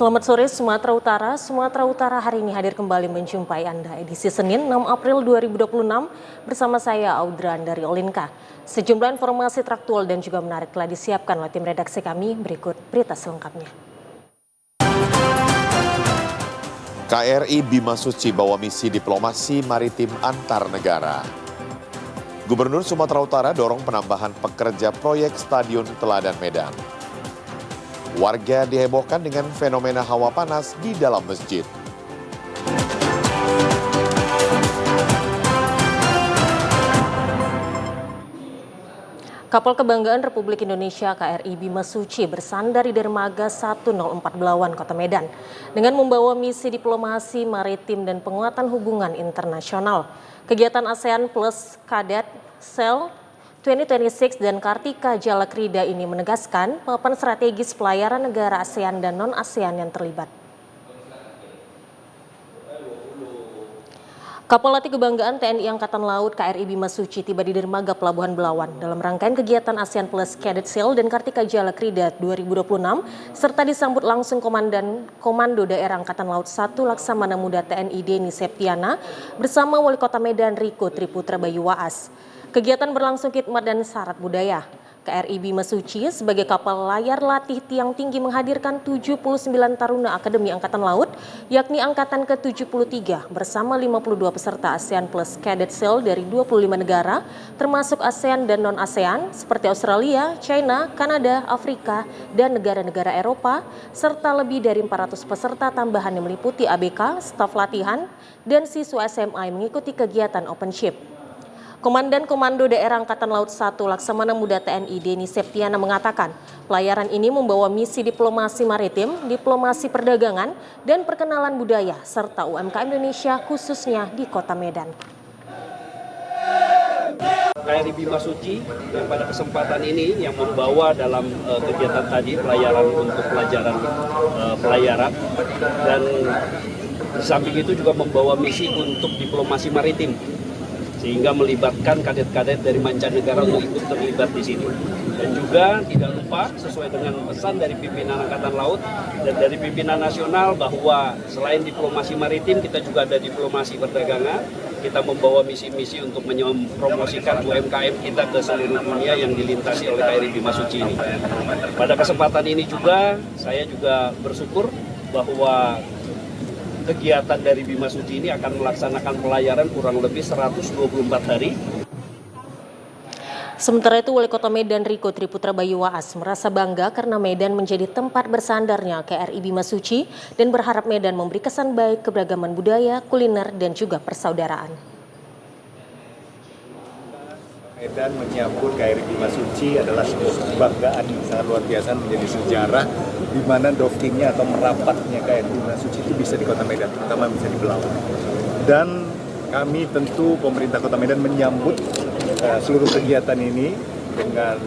Selamat sore Sumatera Utara. Sumatera Utara hari ini hadir kembali menjumpai Anda edisi Senin 6 April 2026 bersama saya Audran dari Olinka. Sejumlah informasi traktual dan juga menarik telah disiapkan oleh tim redaksi kami. Berikut berita selengkapnya. KRI Bima Suci bawa misi diplomasi maritim antar negara. Gubernur Sumatera Utara dorong penambahan pekerja proyek Stadion Teladan Medan. Warga dihebohkan dengan fenomena hawa panas di dalam masjid. Kapal Kebanggaan Republik Indonesia KRI Bima Suci bersandar di dermaga 104 Belawan, Kota Medan dengan membawa misi diplomasi maritim dan penguatan hubungan internasional. Kegiatan ASEAN Plus Cadet Sail 2026 dan Kartika Jalakrida ini menegaskan papan strategis pelayaran negara ASEAN dan non-ASEAN yang terlibat. Kapal latih kebanggaan TNI Angkatan Laut KRI Bima Suci tiba di dermaga Pelabuhan Belawan dalam rangkaian kegiatan ASEAN Plus Cadet Sail dan Kartika Jalakrida 2026 serta disambut langsung Komando Daerah Angkatan Laut 1 Laksamana Muda TNI Deni Septiana bersama Wali Kota Medan Riko Triputra Bayu Waas. Kegiatan berlangsung khidmat dan syarat budaya. KRI Bima Suci sebagai kapal layar latih tiang tinggi menghadirkan 79 taruna Akademi Angkatan Laut, yakni Angkatan ke-73 bersama 52 peserta ASEAN Plus Cadet Sail dari 25 negara, termasuk ASEAN dan non-ASEAN seperti Australia, China, Kanada, Afrika, dan negara-negara Eropa, serta lebih dari 400 peserta tambahan yang meliputi ABK, staf latihan, dan siswa SMA yang mengikuti kegiatan Open Ship. Komandan Komando Daerah Angkatan Laut 1 Laksamana Muda TNI Deni Septiana mengatakan pelayaran ini membawa misi diplomasi maritim, diplomasi perdagangan, dan perkenalan budaya serta UMKM Indonesia khususnya di Kota Medan. KRI Bima Suci yang pada kesempatan ini yang membawa dalam kegiatan tadi pelayaran untuk pelayaran dan di samping itu juga membawa misi untuk diplomasi maritim, sehingga melibatkan kadet-kadet dari mancanegara untuk ikut terlibat di sini. Dan juga tidak lupa sesuai dengan pesan dari pimpinan Angkatan Laut dan dari pimpinan nasional bahwa selain diplomasi maritim kita juga ada diplomasi perdagangan. Kita membawa misi-misi untuk mempromosikan UMKM kita ke seluruh dunia yang dilintasi oleh KRI Bima Suci ini. Pada kesempatan ini juga saya juga bersyukur bahwa kegiatan dari Bima Suci ini akan melaksanakan pelayaran kurang lebih 124 hari. Sementara itu, Wali Kota Medan Riko Triputra Bayu Waas merasa bangga karena Medan menjadi tempat bersandarnya KRI Bima Suci dan berharap Medan memberi kesan baik keberagaman budaya, kuliner, dan juga persaudaraan. Medan menyambut KRI Bima Suci adalah sebuah kebanggaan yang sangat luar biasa, menjadi sejarah di mana dockingnya atau merapatnya KRI Bima Suci itu bisa di Kota Medan, terutama bisa di Belawan. Dan kami tentu pemerintah Kota Medan menyambut seluruh kegiatan ini dengan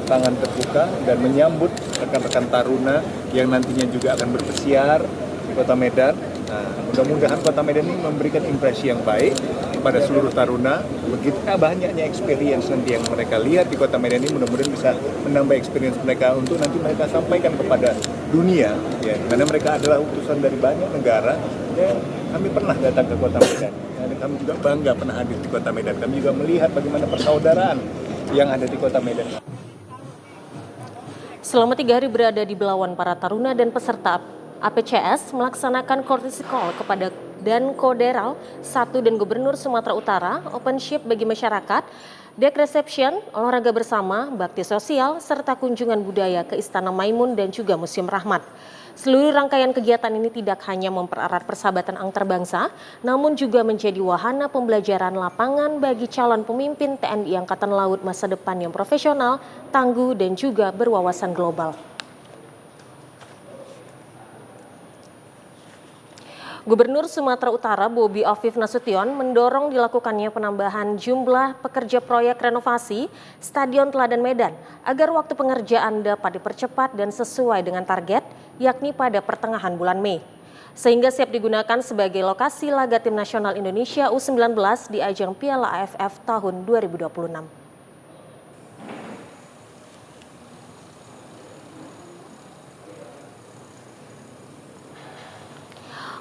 tangan terbuka dan menyambut rekan-rekan taruna yang nantinya juga akan berpesiar di Kota Medan. Nah, mudah-mudahan Kota Medan ini memberikan impresi yang baik kepada seluruh taruna. Begitu banyaknya experience nanti yang mereka lihat di Kota Medan ini, mudah-mudahan bisa menambah experience mereka untuk nanti mereka sampaikan kepada dunia, ya, karena mereka adalah utusan dari banyak negara. Dan kami pernah datang ke Kota Medan, dan kami juga bangga pernah hadir di Kota Medan. Kami juga melihat bagaimana persaudaraan yang ada di Kota Medan. Selama 3 hari berada di Belawan, para taruna dan peserta APCS melaksanakan courtesy call kepada Dankoderal 1 dan Gubernur Sumatera Utara, open ship bagi masyarakat, deck reception, olahraga bersama, bakti sosial, serta kunjungan budaya ke Istana Maimun dan juga Museum Rahmat. Seluruh rangkaian kegiatan ini tidak hanya mempererat persahabatan antar bangsa, namun juga menjadi wahana pembelajaran lapangan bagi calon pemimpin TNI Angkatan Laut masa depan yang profesional, tangguh, dan juga berwawasan global. Gubernur Sumatera Utara Bobi Afif Nasution mendorong dilakukannya penambahan jumlah pekerja proyek renovasi Stadion Teladan Medan agar waktu pengerjaan dapat dipercepat dan sesuai dengan target, yakni pada pertengahan bulan Mei, sehingga siap digunakan sebagai lokasi laga tim nasional Indonesia U19 di ajang Piala AFF tahun 2026.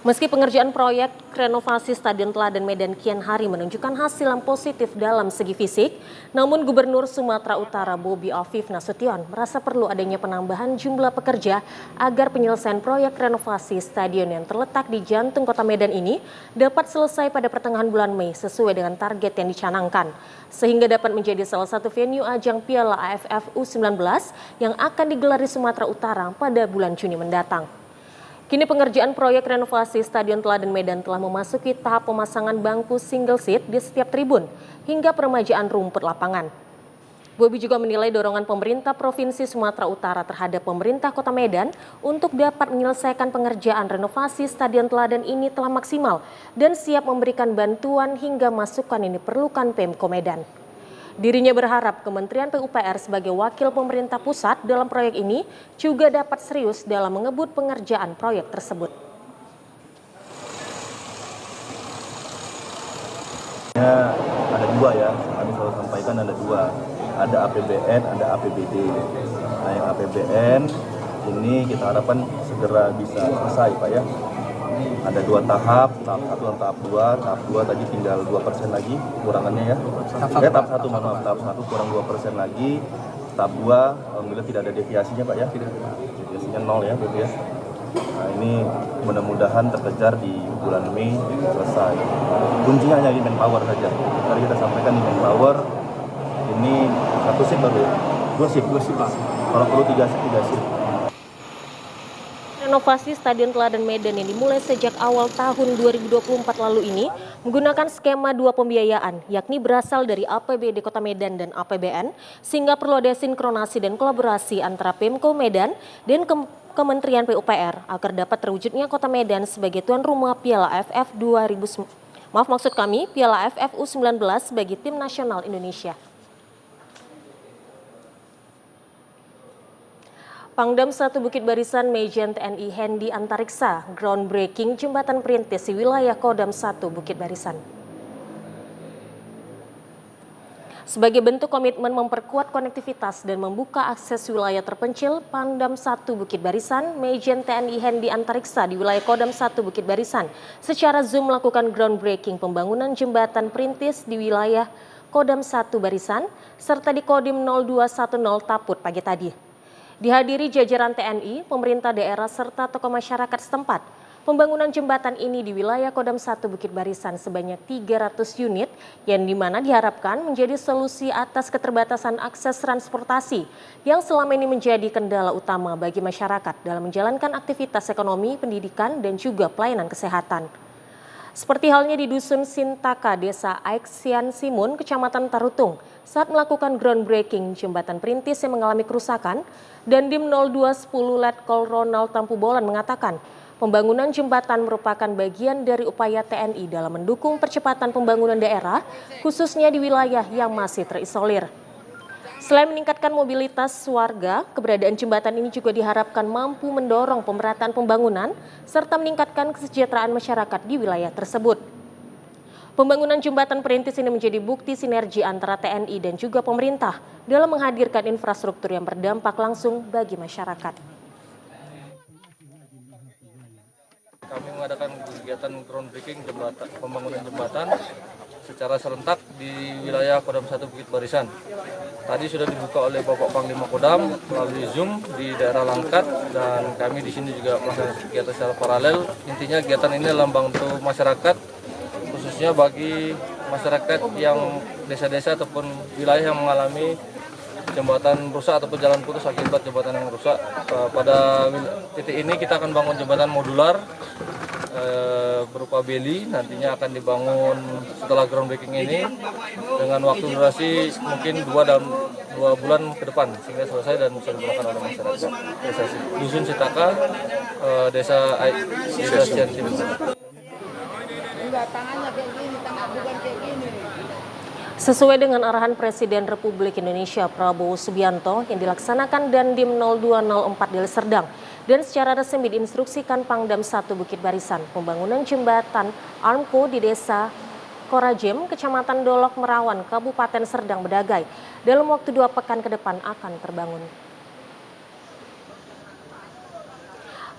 Meski pengerjaan proyek renovasi Stadion Teladan Medan kian hari menunjukkan hasil yang positif dalam segi fisik, namun Gubernur Sumatera Utara Bobi Afif Nasution merasa perlu adanya penambahan jumlah pekerja agar penyelesaian proyek renovasi stadion yang terletak di jantung kota Medan ini dapat selesai pada pertengahan bulan Mei sesuai dengan target yang dicanangkan, sehingga dapat menjadi salah satu venue ajang Piala AFF U19 yang akan digelar di Sumatera Utara pada bulan Juni mendatang. Kini pengerjaan proyek renovasi Stadion Teladan Medan telah memasuki tahap pemasangan bangku single seat di setiap tribun hingga peremajaan rumput lapangan. Bobi juga menilai dorongan pemerintah Provinsi Sumatera Utara terhadap pemerintah Kota Medan untuk dapat menyelesaikan pengerjaan renovasi Stadion Teladan ini telah maksimal dan siap memberikan bantuan hingga masukan yang diperlukan Pemko Medan. Dirinya berharap Kementerian PUPR sebagai wakil pemerintah pusat dalam proyek ini juga dapat serius dalam mengebut pengerjaan proyek tersebut. Ada dua ya, kami selalu sampaikan ada dua. Ada APBN, ada APBD. Nah yang APBN ini kita harapkan segera bisa selesai Pak ya. Ada dua tahap 1 dan tahap 2. Tahap 2 tadi tinggal 2% lagi kurangannya ya. Tahap 1 tahap 1 kurang 2% lagi. Tahap 2 alhamdulillah tidak ada deviasinya Pak ya. Deviasinya 0 ya Bapak ya. Nah ini mudah-mudahan terkejar di bulan Mei selesai. Kuncinya hanya di manpower saja. Tadi kita sampaikan di manpower ini 1 shift baru ya. 2 shift Pak. Kalau perlu 3 shift. Renovasi Stadion Teladan Medan yang dimulai sejak awal tahun 2024 lalu ini menggunakan skema 2 pembiayaan, yakni berasal dari APBD Kota Medan dan APBN, sehingga perlu ada sinkronasi dan kolaborasi antara Pemko Medan dan Kementerian PUPR agar dapat terwujudnya Kota Medan sebagai tuan rumah Piala AFF Piala AFF U19 bagi tim nasional Indonesia. Pangdam 1 Bukit Barisan Majen TNI Hendi Antariksa groundbreaking jembatan perintis di wilayah Kodam 1 Bukit Barisan. Sebagai bentuk komitmen memperkuat konektivitas dan membuka akses wilayah terpencil, Pangdam 1 Bukit Barisan Majen TNI Hendi Antariksa di wilayah Kodam 1 Bukit Barisan secara Zoom melakukan groundbreaking pembangunan jembatan perintis di wilayah Kodam 1 Barisan serta di Kodim 0210 Taput pagi tadi. Dihadiri jajaran TNI, pemerintah daerah serta tokoh masyarakat setempat. Pembangunan jembatan ini di wilayah Kodam 1 Bukit Barisan sebanyak 300 unit yang dimana diharapkan menjadi solusi atas keterbatasan akses transportasi yang selama ini menjadi kendala utama bagi masyarakat dalam menjalankan aktivitas ekonomi, pendidikan, dan juga pelayanan kesehatan. Seperti halnya di Dusun Sintaka, Desa Aiksian Simun, Kecamatan Tarutung, saat melakukan groundbreaking jembatan perintis yang mengalami kerusakan, dan Dim 0210 Letkol Ronald Tampu Bolan mengatakan, pembangunan jembatan merupakan bagian dari upaya TNI dalam mendukung percepatan pembangunan daerah, khususnya di wilayah yang masih terisolir. Selain meningkatkan mobilitas warga, keberadaan jembatan ini juga diharapkan mampu mendorong pemerataan pembangunan serta meningkatkan kesejahteraan masyarakat di wilayah tersebut. Pembangunan jembatan perintis ini menjadi bukti sinergi antara TNI dan juga pemerintah dalam menghadirkan infrastruktur yang berdampak langsung bagi masyarakat. Kami mengadakan kegiatan groundbreaking pembangunan jembatan secara serentak di wilayah Kodam 1 Bukit Barisan. Tadi sudah dibuka oleh Bapak Panglima Kodam melalui Zoom di daerah Langkat dan kami di sini juga melakukan kegiatan secara paralel. Intinya kegiatan ini adalah membantu masyarakat, khususnya bagi masyarakat yang desa-desa ataupun wilayah yang mengalami jembatan rusak ataupun jalan putus akibat jembatan yang rusak. Pada titik ini kita akan bangun jembatan modular berupa beli, nantinya akan dibangun setelah groundbreaking ini dengan waktu durasi mungkin 2 bulan ke depan sehingga selesai dan bisa digunakan oleh masyarakat. Desa Dusun Sitaka, Desa Siantim. Sesuai dengan arahan Presiden Republik Indonesia Prabowo Subianto yang dilaksanakan Dandim 0204 Deli Serdang dan secara resmi diinstruksikan Pangdam 1 Bukit Barisan, pembangunan jembatan Armco di Desa Korajem, Kecamatan Dolok Merawan, Kabupaten Serdang Bedagai dalam waktu 2 pekan ke depan akan terbangun.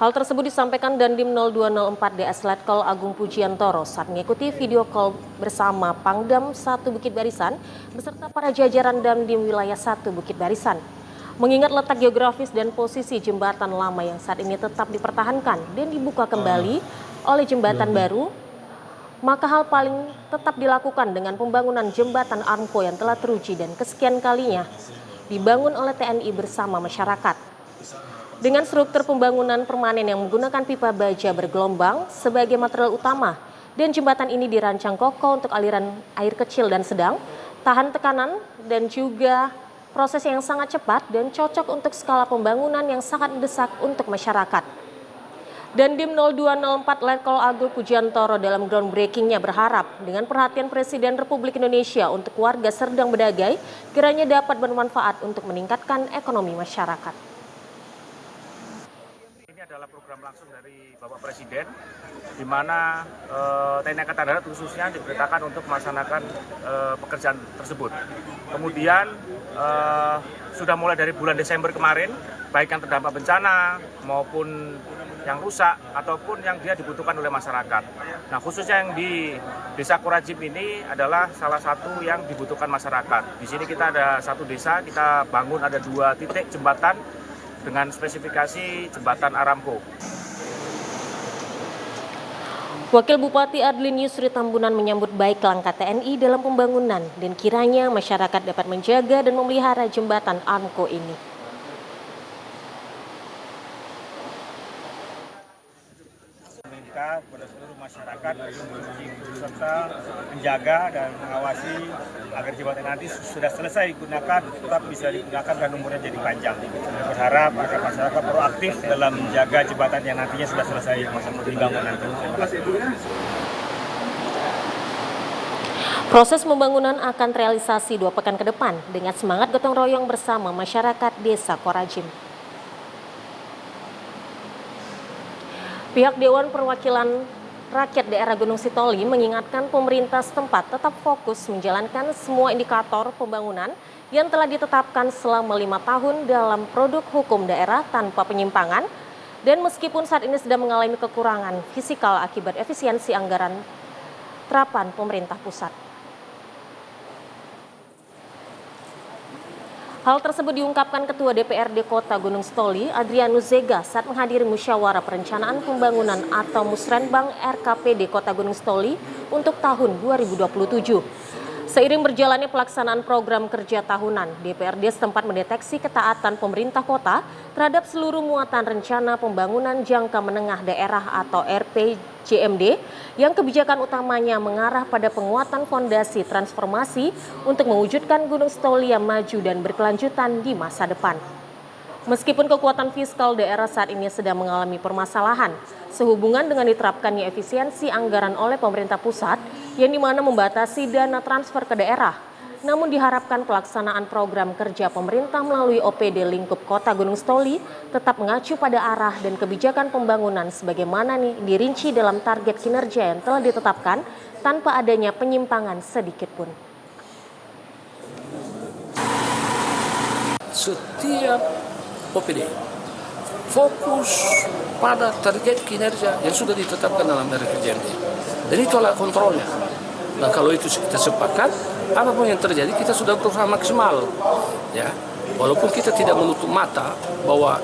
Hal tersebut disampaikan Dandim 0204 DS Letkol Agung Pujiantoro saat mengikuti video call bersama Pangdam 1 Bukit Barisan beserta para jajaran Dandim wilayah 1 Bukit Barisan. Mengingat letak geografis dan posisi jembatan lama yang saat ini tetap dipertahankan dan dibuka kembali oleh jembatan baru, maka hal paling tetap dilakukan dengan pembangunan jembatan Armco yang telah teruji dan kesekian kalinya dibangun oleh TNI bersama masyarakat. Dengan struktur pembangunan permanen yang menggunakan pipa baja bergelombang sebagai material utama dan jembatan ini dirancang kokoh untuk aliran air kecil dan sedang, tahan tekanan dan juga proses yang sangat cepat dan cocok untuk skala pembangunan yang sangat mendesak untuk masyarakat. Dandim 0204 Letkol Agung Pujiantoro dalam groundbreakingnya berharap dengan perhatian Presiden Republik Indonesia untuk warga Serdang Bedagai kiranya dapat bermanfaat untuk meningkatkan ekonomi masyarakat. Ini adalah program langsung dari Bapak Presiden, di mana TNI Angkatan Darat khususnya diperintahkan untuk melaksanakan pekerjaan tersebut. Kemudian sudah mulai dari bulan Desember kemarin, baik yang terdampak bencana maupun yang rusak ataupun yang dia dibutuhkan oleh masyarakat. Nah, khususnya yang di Desa Korajim ini adalah salah satu yang dibutuhkan masyarakat. Di sini kita ada satu desa, kita bangun ada 2 titik jembatan dengan spesifikasi jembatan Aramco. Wakil Bupati Adlin Yusri Tambunan menyambut baik langkah TNI dalam pembangunan dan kiranya masyarakat dapat menjaga dan memelihara jembatan Armco ini. Meminta kepada seluruh masyarakat serta menjaga dan mengawasi agar jembatan nanti sudah selesai digunakan, tetap bisa digunakan dan umurnya jadi panjang. Saya berharap agar masyarakat proaktif dalam menjaga jembatan yang nantinya sudah selesai dibangun nanti. Proses pembangunan akan terrealisasi 2 pekan ke depan dengan semangat gotong royong bersama masyarakat Desa Korajim. Pihak Dewan Perwakilan Rakyat Daerah Gunung Sitoli mengingatkan pemerintah setempat tetap fokus menjalankan semua indikator pembangunan yang telah ditetapkan selama 5 tahun dalam produk hukum daerah tanpa penyimpangan dan meskipun saat ini sedang mengalami kekurangan fisikal akibat efisiensi anggaran terapan pemerintah pusat. Hal tersebut diungkapkan Ketua DPRD Kota Gunung Sitoli, Adrianus Zega, saat menghadiri musyawarah perencanaan pembangunan atau Musrenbang RKPD Kota Gunung Sitoli untuk tahun 2027. Seiring berjalannya pelaksanaan program kerja tahunan, DPRD setempat mendeteksi ketaatan pemerintah kota terhadap seluruh muatan rencana pembangunan jangka menengah daerah atau RPJMD yang kebijakan utamanya mengarah pada penguatan fondasi transformasi untuk mewujudkan Gunung Sitoli yang maju dan berkelanjutan di masa depan. Meskipun kekuatan fiskal daerah saat ini sedang mengalami permasalahan, sehubungan dengan diterapkannya efisiensi anggaran oleh pemerintah pusat, yang dimana membatasi dana transfer ke daerah. Namun diharapkan pelaksanaan program kerja pemerintah melalui OPD lingkup Kota Gunung Sitoli tetap mengacu pada arah dan kebijakan pembangunan sebagaimana dirinci dalam target kinerja yang telah ditetapkan tanpa adanya penyimpangan sedikit pun. Setiap OPD fokus pada target kinerja yang sudah ditetapkan dalam RPJMD. Dan itu adalah kontrolnya. Nah, kalau itu kita sepakat, apapun yang terjadi kita sudah berusaha maksimal. Ya, walaupun kita tidak menutup mata bahwa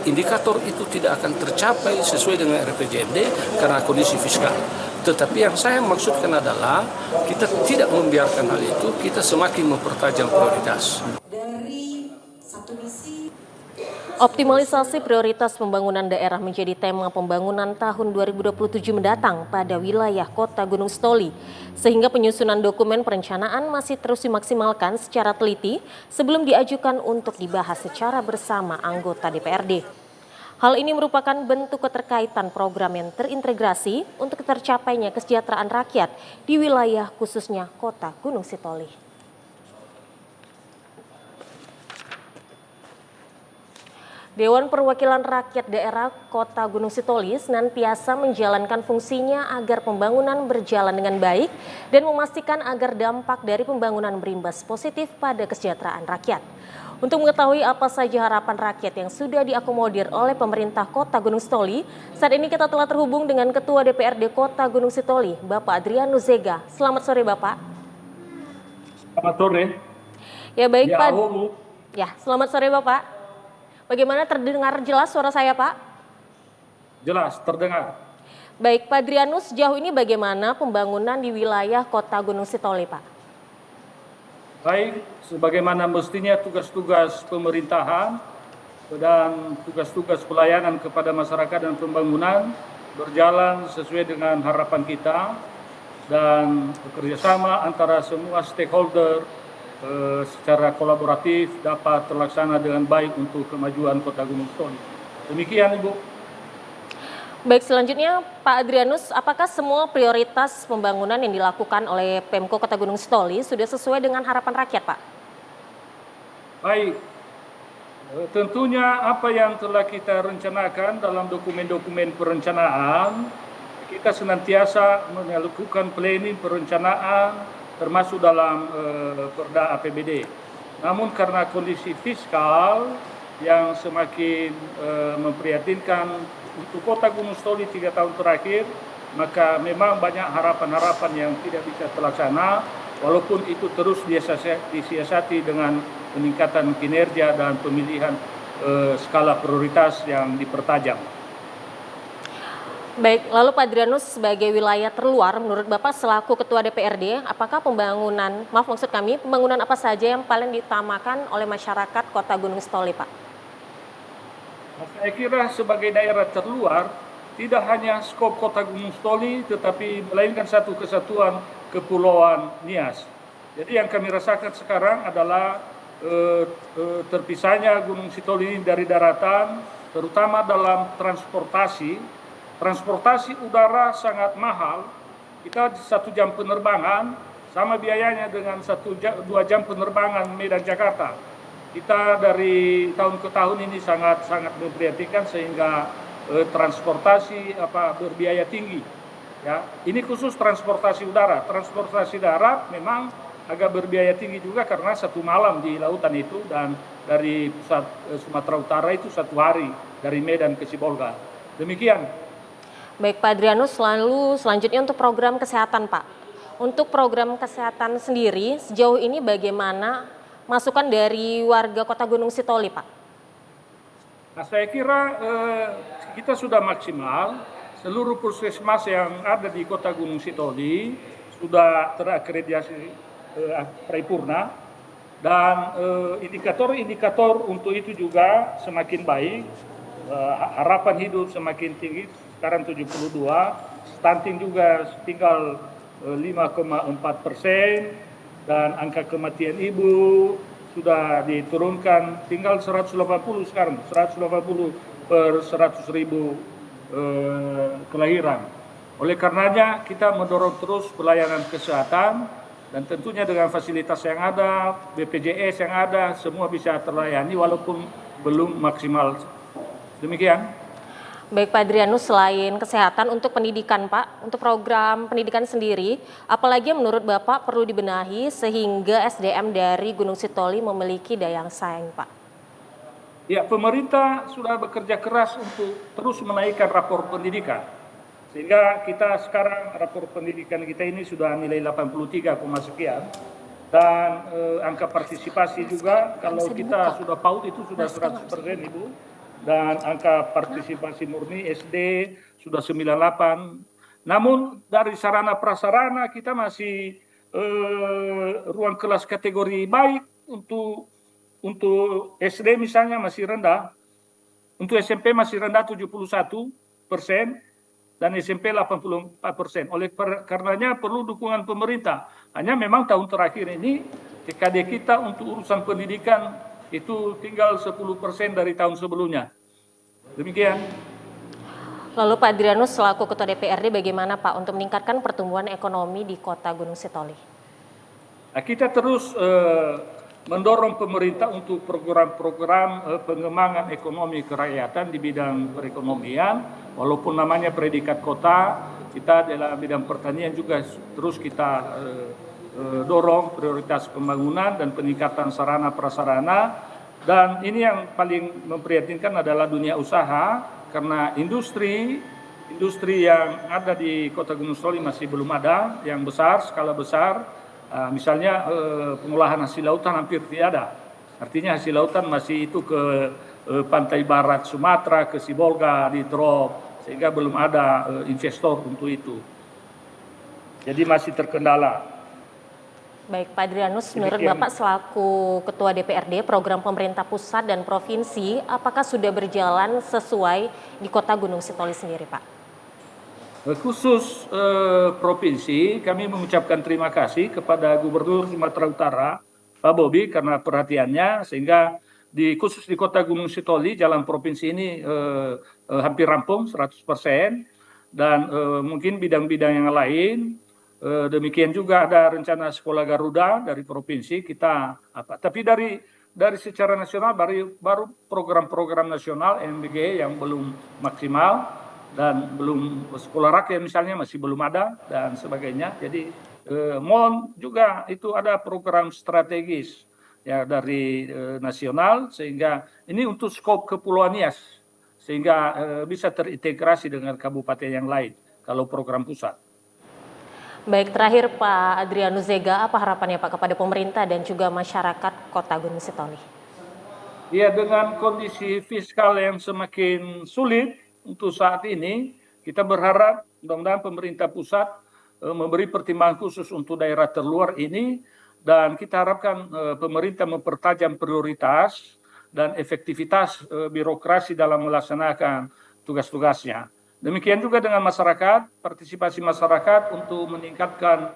indikator itu tidak akan tercapai sesuai dengan RPJMD karena kondisi fiskal. Tetapi yang saya maksudkan adalah kita tidak membiarkan hal itu, kita semakin mempertajam prioritas. Optimalisasi prioritas pembangunan daerah menjadi tema pembangunan tahun 2027 mendatang pada wilayah Kota Gunung Sitoli, sehingga penyusunan dokumen perencanaan masih terus dimaksimalkan secara teliti sebelum diajukan untuk dibahas secara bersama anggota DPRD. Hal ini merupakan bentuk keterkaitan program yang terintegrasi untuk tercapainya kesejahteraan rakyat di wilayah khususnya Kota Gunung Sitoli. Dewan Perwakilan Rakyat Daerah Kota Gunung Sitoli senantiasa menjalankan fungsinya agar pembangunan berjalan dengan baik dan memastikan agar dampak dari pembangunan berimbas positif pada kesejahteraan rakyat. Untuk mengetahui apa saja harapan rakyat yang sudah diakomodir oleh pemerintah Kota Gunung Sitoli, saat ini kita telah terhubung dengan Ketua DPRD Kota Gunung Sitoli, Bapak Adrianus Zega. Selamat sore, Bapak. Selamat sore. Ya baik, Ya, Pak. Ya, selamat sore, Bapak. Bagaimana, terdengar jelas suara saya, Pak? Jelas, terdengar. Baik, Pak Adrianus, sejauh ini bagaimana pembangunan di wilayah Kota Gunung Sitoli, Pak? Baik, sebagaimana mestinya tugas-tugas pemerintahan dan tugas-tugas pelayanan kepada masyarakat dan pembangunan berjalan sesuai dengan harapan kita dan bekerjasama antara semua stakeholder secara kolaboratif dapat terlaksana dengan baik untuk kemajuan Kota Gunung Sitoli. Demikian, Ibu. Baik, selanjutnya Pak Adrianus, apakah semua prioritas pembangunan yang dilakukan oleh Pemko Kota Gunung Sitoli sudah sesuai dengan harapan rakyat, Pak? Baik, tentunya apa yang telah kita rencanakan dalam dokumen-dokumen perencanaan, kita senantiasa melakukan planning perencanaan termasuk dalam Perda APBD. Namun karena kondisi fiskal yang semakin memprihatinkan untuk Kota Gunung Sitoli 3 tahun terakhir, maka memang banyak harapan-harapan yang tidak bisa terlaksana, walaupun itu terus disiasati dengan peningkatan kinerja dan pemilihan skala prioritas yang dipertajam. Baik, lalu Pak Adrianus sebagai wilayah terluar, menurut Bapak selaku Ketua DPRD, apakah pembangunan apa saja yang paling diutamakan oleh masyarakat Kota Gunung Sitoli, Pak? Saya kira sebagai daerah terluar, tidak hanya skop Kota Gunung Sitoli, tetapi melainkan satu kesatuan Kepulauan Nias. Jadi yang kami rasakan sekarang adalah terpisahnya Gunung Sitoli ini dari daratan, terutama dalam transportasi. Transportasi udara sangat mahal. Kita 1 jam penerbangan, sama biayanya dengan 2 jam penerbangan Medan Jakarta. Kita dari tahun ke tahun ini sangat memprihatinkan sehingga transportasi berbiaya tinggi. Ya, ini khusus transportasi udara. Transportasi darat memang agak berbiaya tinggi juga karena 1 malam di lautan itu, dan dari pusat Sumatera Utara itu 1 hari dari Medan ke Sibolga. Demikian. Baik, Pak Adrianus, lalu selanjutnya untuk program kesehatan, Pak. Untuk program kesehatan sendiri, sejauh ini bagaimana masukan dari warga Kota Gunung Sitoli, Pak? Nah, saya kira kita sudah maksimal. Seluruh puskesmas yang ada di Kota Gunung Sitoli sudah terakreditasi paripurna, dan indikator-indikator untuk itu juga semakin baik. Harapan hidup semakin tinggi, sekarang 72, stunting juga tinggal 5,4%. Dan angka kematian ibu sudah diturunkan tinggal 180 sekarang, 180 per 100.000 kelahiran. Oleh karenanya kita mendorong terus pelayanan kesehatan, dan tentunya dengan fasilitas yang ada, BPJS yang ada, semua bisa terlayani walaupun belum maksimal. Demikian. Baik, Pak Adrianus, selain kesehatan, untuk pendidikan, Pak, untuk program pendidikan sendiri, apalagi yang menurut Bapak perlu dibenahi sehingga SDM dari Gunung Sitoli memiliki daya saing, Pak? Ya, pemerintah sudah bekerja keras untuk terus menaikkan rapor pendidikan. Sehingga kita sekarang rapor pendidikan kita ini sudah nilai 83, sekian. Dan angka partisipasi juga, kalau kita sudah PAUD itu sudah 100%, Ibu. Dan angka partisipasi murni SD sudah 98. Namun dari sarana prasarana kita masih ruang kelas kategori baik untuk SD misalnya masih rendah, untuk SMP masih rendah 71% dan SMP 84%. Oleh karenanya perlu dukungan pemerintah. Hanya memang tahun terakhir ini TKD kita untuk urusan pendidikan itu tinggal 10% dari tahun sebelumnya. Demikian. Lalu Pak Adrianus selaku Ketua DPRD bagaimana Pak untuk meningkatkan pertumbuhan ekonomi di Kota Gunung Sitoli? Nah, kita terus mendorong pemerintah untuk program-program pengembangan ekonomi kerakyatan di bidang perekonomian, walaupun namanya predikat kota, kita dalam bidang pertanian juga terus kita dorong prioritas pembangunan dan peningkatan sarana prasarana, Dan ini yang paling memprihatinkan adalah dunia usaha, karena industri yang ada di Kota Gunung Sitoli masih belum ada, yang besar, skala besar. Misalnya pengolahan hasil lautan hampir tidak ada. Artinya hasil lautan masih itu ke pantai barat Sumatera, ke Sibolga, di drop, sehingga belum ada investor untuk itu. Jadi masih terkendala. Baik, Pak Adrianus, menurut Bapak selaku Ketua DPRD, program pemerintah pusat dan provinsi, apakah sudah berjalan sesuai di Kota Gunung Sitoli sendiri, Pak? Khusus provinsi, kami mengucapkan terima kasih kepada Gubernur Sumatera Utara, Pak Bobi, karena perhatiannya, sehingga khusus di Kota Gunung Sitoli, jalan provinsi ini hampir rampung 100%, dan mungkin bidang-bidang yang lain. Demikian juga ada rencana sekolah Garuda dari provinsi kita tapi dari secara nasional baru program-program nasional MBG yang belum maksimal, dan belum sekolah rakyat misalnya masih belum ada dan sebagainya. Jadi mohon juga itu ada program strategis ya dari nasional, sehingga ini untuk skop Kepulauan Nias, sehingga bisa terintegrasi dengan kabupaten yang lain kalau program pusat. Baik, terakhir Pak Adrianus Zega, apa harapannya Pak kepada pemerintah dan juga masyarakat Kota Gunung Sitoli? Ya, dengan kondisi fiskal yang semakin sulit untuk saat ini, kita berharap mudah-mudahan pemerintah pusat memberi pertimbangan khusus untuk daerah terluar ini, dan kita harapkan pemerintah mempertajam prioritas dan efektivitas birokrasi dalam melaksanakan tugas-tugasnya. Demikian juga dengan masyarakat, partisipasi masyarakat untuk meningkatkan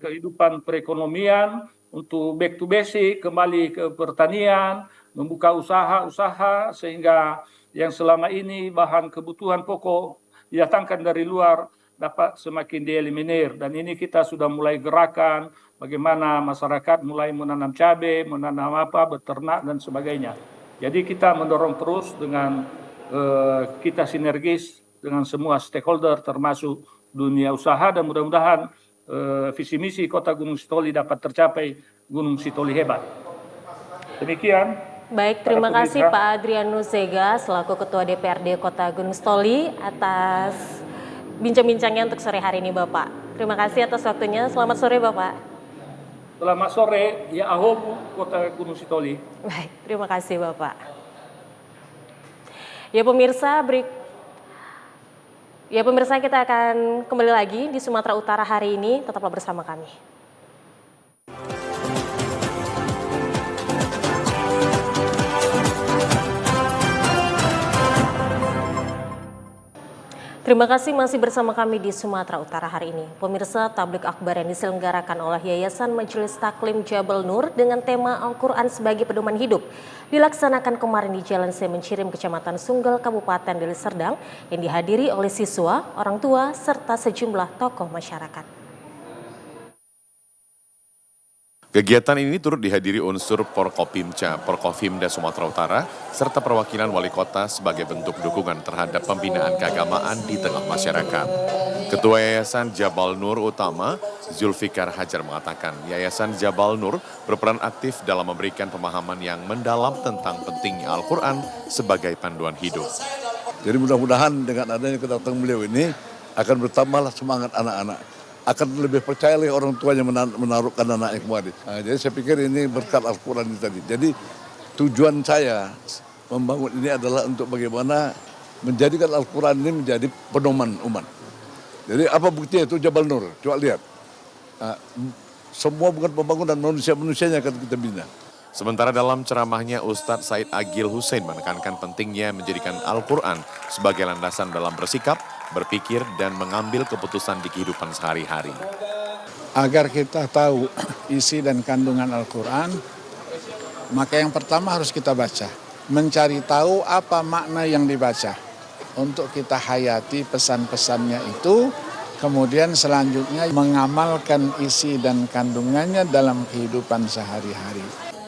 kehidupan perekonomian, untuk back to basic, kembali ke pertanian, membuka usaha-usaha sehingga yang selama ini bahan kebutuhan pokok didatangkan dari luar dapat semakin dieliminir. Dan ini kita sudah mulai gerakan bagaimana masyarakat mulai menanam cabai, menanam beternak dan sebagainya. Jadi kita mendorong terus dengan kita sinergis dengan semua stakeholder termasuk dunia usaha, dan mudah-mudahan visi misi Kota Gunung Sitoli dapat tercapai, Gunung Sitoli hebat. Demikian. Baik, terima kasih Pak Adrianus Zega selaku Ketua DPRD Kota Gunung Sitoli atas bincang-bincangnya untuk sore hari ini Bapak. Terima kasih atas waktunya. Selamat sore Bapak. Selamat sore, ya ahobu Kota Gunung Sitoli. Baik, terima kasih Bapak. Ya pemirsa, kita akan kembali lagi di Sumatera Utara hari ini. Tetaplah bersama kami. Terima kasih masih bersama kami di Sumatera Utara hari ini. Pemirsa, tablik akbar yang diselenggarakan oleh Yayasan Majelis Taklim Jabal Nur dengan tema Al-Quran sebagai pedoman hidup dilaksanakan kemarin di Jalan Semencirim, Kecamatan Sunggal, Kabupaten Deli Serdang, yang dihadiri oleh siswa, orang tua, serta sejumlah tokoh masyarakat. Kegiatan ini turut dihadiri unsur Porkofimda Sumatera Utara serta perwakilan wali kota sebagai bentuk dukungan terhadap pembinaan keagamaan di tengah masyarakat. Ketua Yayasan Jabal Nur Utama, Zulfikar Hajar mengatakan, Yayasan Jabal Nur berperan aktif dalam memberikan pemahaman yang mendalam tentang pentingnya Al-Quran sebagai panduan hidup. Jadi mudah-mudahan dengan adanya kedatangan beliau ini akan bertambahlah semangat anak-anak. Akan lebih percaya lagi orang tuanya menaruhkan anaknya kemari. Nah, jadi saya pikir ini berkat Al-Quran ini tadi. Jadi tujuan saya membangun ini adalah untuk bagaimana menjadikan Al-Quran ini menjadi pedoman umat. Jadi apa buktinya itu Jabal Nur? Coba lihat. Nah, semua bukan pembangunan manusia-manusianya akan kita bina. Sementara dalam ceramahnya, Ustadz Said Agil Hussein menekankan pentingnya menjadikan Al-Quran sebagai landasan dalam bersikap, berpikir, dan mengambil keputusan di kehidupan sehari-hari. Agar kita tahu isi dan kandungan Al-Quran, maka yang pertama harus kita baca. Mencari tahu apa makna yang dibaca. Untuk kita hayati pesan-pesannya itu, kemudian selanjutnya mengamalkan isi dan kandungannya dalam kehidupan sehari-hari.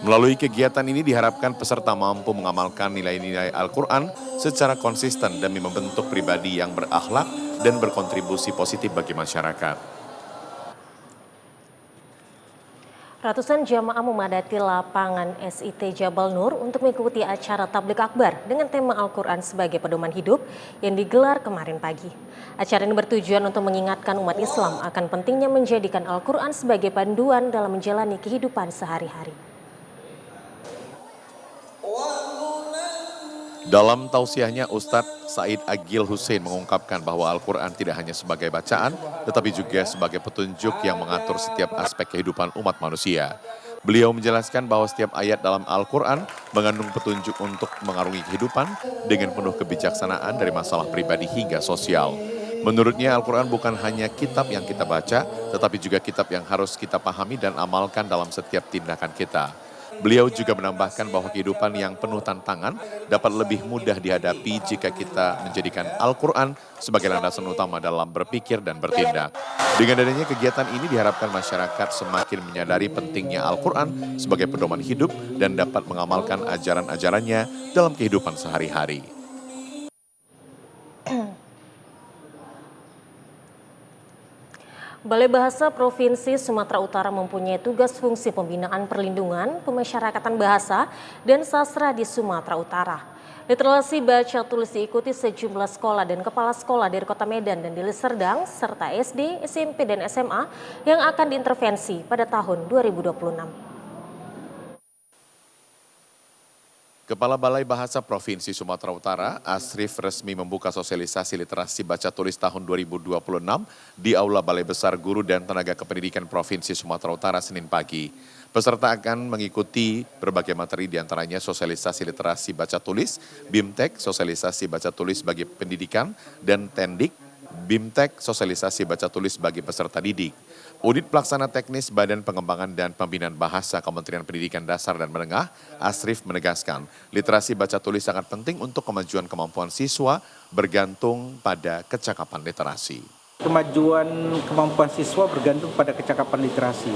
Melalui kegiatan ini diharapkan peserta mampu mengamalkan nilai-nilai Al-Quran secara konsisten demi membentuk pribadi yang berakhlak dan berkontribusi positif bagi masyarakat. Ratusan jamaah memadati lapangan SIT Jabal Nur untuk mengikuti acara Tabligh Akbar dengan tema Al-Quran sebagai pedoman hidup yang digelar kemarin pagi. Acara ini bertujuan untuk mengingatkan umat Islam akan pentingnya menjadikan Al-Quran sebagai panduan dalam menjalani kehidupan sehari-hari. Dalam tausiahnya, Ustadz Said Agil Hussein mengungkapkan bahwa Al-Quran tidak hanya sebagai bacaan, tetapi juga sebagai petunjuk yang mengatur setiap aspek kehidupan umat manusia. Beliau menjelaskan bahwa setiap ayat dalam Al-Quran mengandung petunjuk untuk mengarungi kehidupan dengan penuh kebijaksanaan dari masalah pribadi hingga sosial. Menurutnya, Al-Quran bukan hanya kitab yang kita baca, tetapi juga kitab yang harus kita pahami dan amalkan dalam setiap tindakan kita. Beliau juga menambahkan bahwa kehidupan yang penuh tantangan dapat lebih mudah dihadapi jika kita menjadikan Al-Quran sebagai landasan utama dalam berpikir dan bertindak. Dengan adanya kegiatan ini diharapkan masyarakat semakin menyadari pentingnya Al-Quran sebagai pedoman hidup dan dapat mengamalkan ajaran-ajarannya dalam kehidupan sehari-hari. Balai Bahasa Provinsi Sumatera Utara mempunyai tugas fungsi pembinaan perlindungan, pemasyarakatan bahasa, dan sastra di Sumatera Utara. Literasi baca tulis diikuti sejumlah sekolah dan kepala sekolah dari Kota Medan dan Deli Serdang, serta SD, SMP, dan SMA yang akan diintervensi pada tahun 2026. Kepala Balai Bahasa Provinsi Sumatera Utara, Asrif, resmi membuka sosialisasi literasi baca tulis tahun 2026 di Aula Balai Besar Guru dan Tenaga Kependidikan Provinsi Sumatera Utara Senin pagi. Peserta akan mengikuti berbagai materi diantaranya sosialisasi literasi baca tulis, BIMTEK, sosialisasi baca tulis bagi pendidikan, dan TENDIK, BIMTEK, sosialisasi baca tulis bagi peserta didik. Unit Pelaksana Teknis Badan Pengembangan dan Pembinaan Bahasa Kementerian Pendidikan Dasar dan Menengah, Asrif menegaskan, literasi baca tulis sangat penting untuk kemajuan kemampuan siswa bergantung pada kecakapan literasi. Kemajuan kemampuan siswa bergantung pada kecakapan literasi.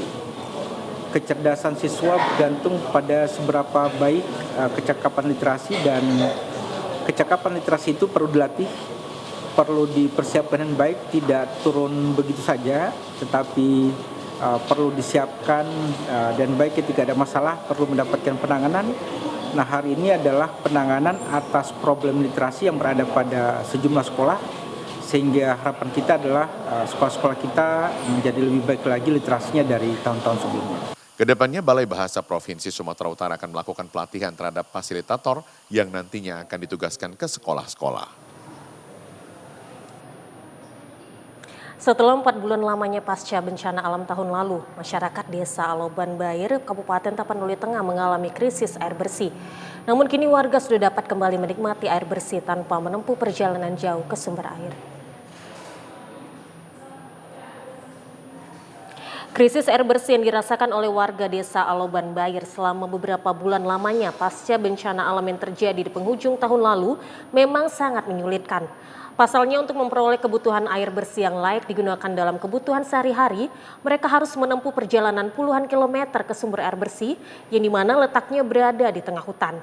Kecerdasan siswa bergantung pada seberapa baik kecakapan literasi, dan kecakapan literasi itu perlu dilatih, perlu dipersiapkan dengan baik, tidak turun begitu saja, tetapi perlu disiapkan dan baik ketika ada masalah perlu mendapatkan penanganan. Nah, hari ini adalah penanganan atas problem literasi yang berada pada sejumlah sekolah, sehingga harapan kita adalah sekolah-sekolah kita menjadi lebih baik lagi literasinya dari tahun-tahun sebelumnya. Kedepannya Balai Bahasa Provinsi Sumatera Utara akan melakukan pelatihan terhadap fasilitator yang nantinya akan ditugaskan ke sekolah-sekolah. Setelah 4 bulan lamanya pasca bencana alam tahun lalu, masyarakat Desa Aloban Bair, Kabupaten Tapanuli Tengah mengalami krisis air bersih. Namun kini warga sudah dapat kembali menikmati air bersih tanpa menempuh perjalanan jauh ke sumber air. Krisis air bersih yang dirasakan oleh warga Desa Aloban Bair selama beberapa bulan lamanya pasca bencana alam yang terjadi di penghujung tahun lalu memang sangat menyulitkan. Pasalnya untuk memperoleh kebutuhan air bersih yang layak digunakan dalam kebutuhan sehari-hari, mereka harus menempuh perjalanan puluhan kilometer ke sumber air bersih yang dimana letaknya berada di tengah hutan.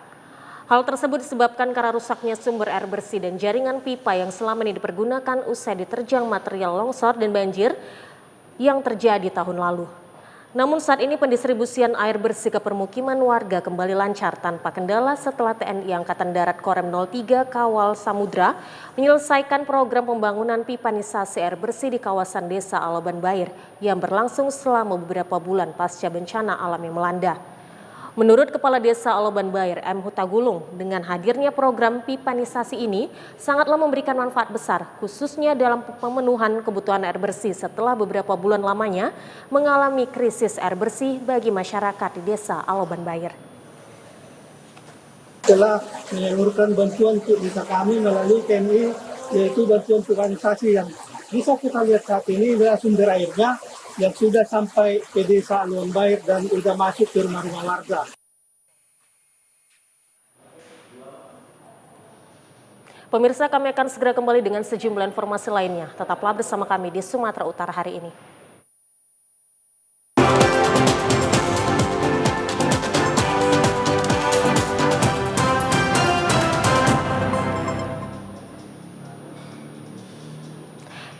Hal tersebut disebabkan karena rusaknya sumber air bersih dan jaringan pipa yang selama ini dipergunakan usai diterjang material longsor dan banjir yang terjadi tahun lalu. Namun saat ini pendistribusian air bersih ke permukiman warga kembali lancar tanpa kendala setelah TNI Angkatan Darat Korem 03 Kawal Samudra menyelesaikan program pembangunan pipanisasi air bersih di kawasan Desa Aloban Bair yang berlangsung selama beberapa bulan pasca bencana alam yang melanda. Menurut Kepala Desa Aloban Bair, M. Hutagulung, dengan hadirnya program pipanisasi ini sangatlah memberikan manfaat besar, khususnya dalam pemenuhan kebutuhan air bersih setelah beberapa bulan lamanya mengalami krisis air bersih bagi masyarakat di Desa Aloban Bair. Telah menyalurkan bantuan untuk desa kami melalui TNI, yaitu bantuan pipanisasi yang bisa kita lihat saat ini adalah sumber airnya yang sudah sampai ke Desa Aloban Bair dan sudah masuk ke rumah-rumah warga. Pemirsa, kami akan segera kembali dengan sejumlah informasi lainnya. Tetaplah bersama kami di Sumatera Utara hari ini.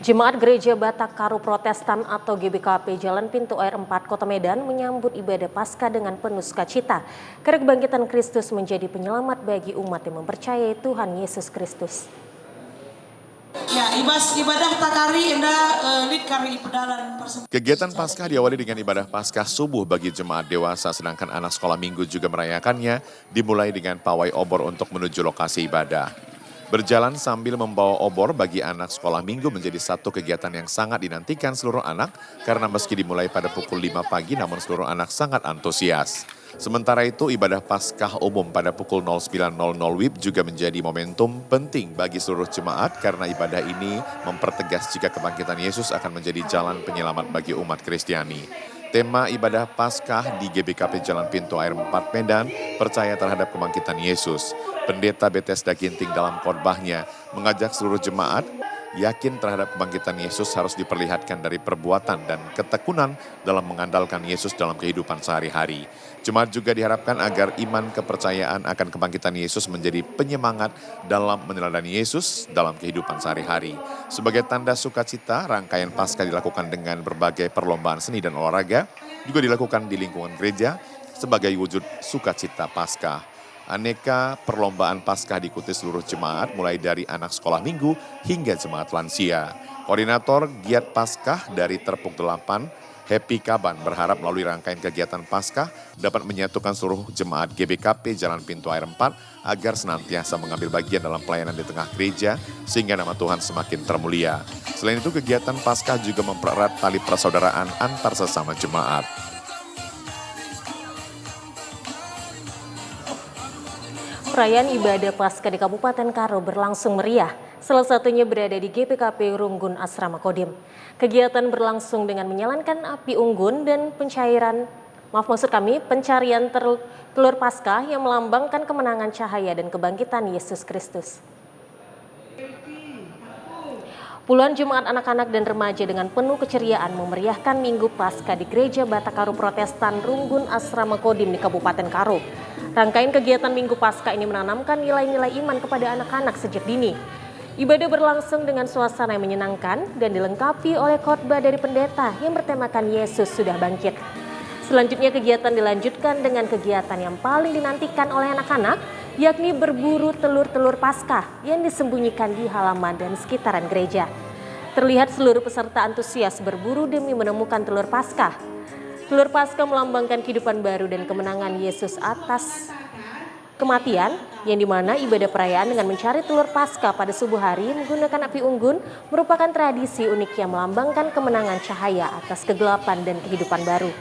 Jemaat Gereja Batak Karo Protestan atau GBKP Jalan Pintu Air 4 Kota Medan menyambut ibadah Paskah dengan penuh sukacita karena kebangkitan Kristus menjadi penyelamat bagi umat yang mempercayai Tuhan Yesus Kristus. Ya, ibadah takari kari pedalan. Kegiatan Paskah diawali dengan ibadah Paskah subuh bagi jemaat dewasa, sedangkan anak sekolah minggu juga merayakannya, dimulai dengan pawai obor untuk menuju lokasi ibadah. Berjalan sambil membawa obor bagi anak sekolah minggu menjadi satu kegiatan yang sangat dinantikan seluruh anak karena meski dimulai pada pukul 5 pagi namun seluruh anak sangat antusias. Sementara itu ibadah Paskah umum pada pukul 09.00 WIB juga menjadi momentum penting bagi seluruh jemaat karena ibadah ini mempertegas jika kebangkitan Yesus akan menjadi jalan penyelamat bagi umat Kristiani. Tema ibadah Paskah di GBKP Jalan Pintu Air 4 Medan percaya terhadap kebangkitan Yesus. Pendeta Bethesda Ginting dalam khotbahnya mengajak seluruh jemaat yakin terhadap kebangkitan Yesus harus diperlihatkan dari perbuatan dan ketekunan dalam mengandalkan Yesus dalam kehidupan sehari-hari. Jemaat juga diharapkan agar iman kepercayaan akan kebangkitan Yesus menjadi penyemangat dalam meneladani Yesus dalam kehidupan sehari-hari. Sebagai tanda sukacita, rangkaian Paskah dilakukan dengan berbagai perlombaan seni dan olahraga, juga dilakukan di lingkungan gereja sebagai wujud sukacita Paskah. Aneka perlombaan Paskah diikuti seluruh jemaat mulai dari anak sekolah minggu hingga jemaat lansia. Koordinator Giat Paskah dari Terpuk 8, Happy Kaban berharap melalui rangkaian kegiatan Paskah dapat menyatukan seluruh jemaat GBKP Jalan Pintu Air 4 agar senantiasa mengambil bagian dalam pelayanan di tengah gereja sehingga nama Tuhan semakin termulia. Selain itu kegiatan Paskah juga mempererat tali persaudaraan antar sesama jemaat. Perayaan ibadah Paskah di Kabupaten Karo berlangsung meriah, salah satunya berada di GPKP Runggun Asrama Kodim. Kegiatan berlangsung dengan menyalakan api unggun dan pencarian telur Paskah yang melambangkan kemenangan cahaya dan kebangkitan Yesus Kristus. Puluhan jemaat anak-anak dan remaja dengan penuh keceriaan memeriahkan Minggu Paskah di Gereja Batak Karo Protestan Runggun Asrama Kodim di Kabupaten Karo. Rangkaian kegiatan Minggu Paskah ini menanamkan nilai-nilai iman kepada anak-anak sejak dini. Ibadah berlangsung dengan suasana yang menyenangkan dan dilengkapi oleh khotbah dari pendeta yang bertemakan Yesus sudah bangkit. Selanjutnya kegiatan dilanjutkan dengan kegiatan yang paling dinantikan oleh anak-anak, yakni berburu telur-telur Paskah yang disembunyikan di halaman dan sekitaran gereja. Terlihat seluruh peserta antusias berburu demi menemukan telur Paskah. Telur Paskah melambangkan kehidupan baru dan kemenangan Yesus atas kematian, yang dimana ibadah perayaan dengan mencari telur Paskah pada subuh hari menggunakan api unggun merupakan tradisi unik yang melambangkan kemenangan cahaya atas kegelapan dan kehidupan baru.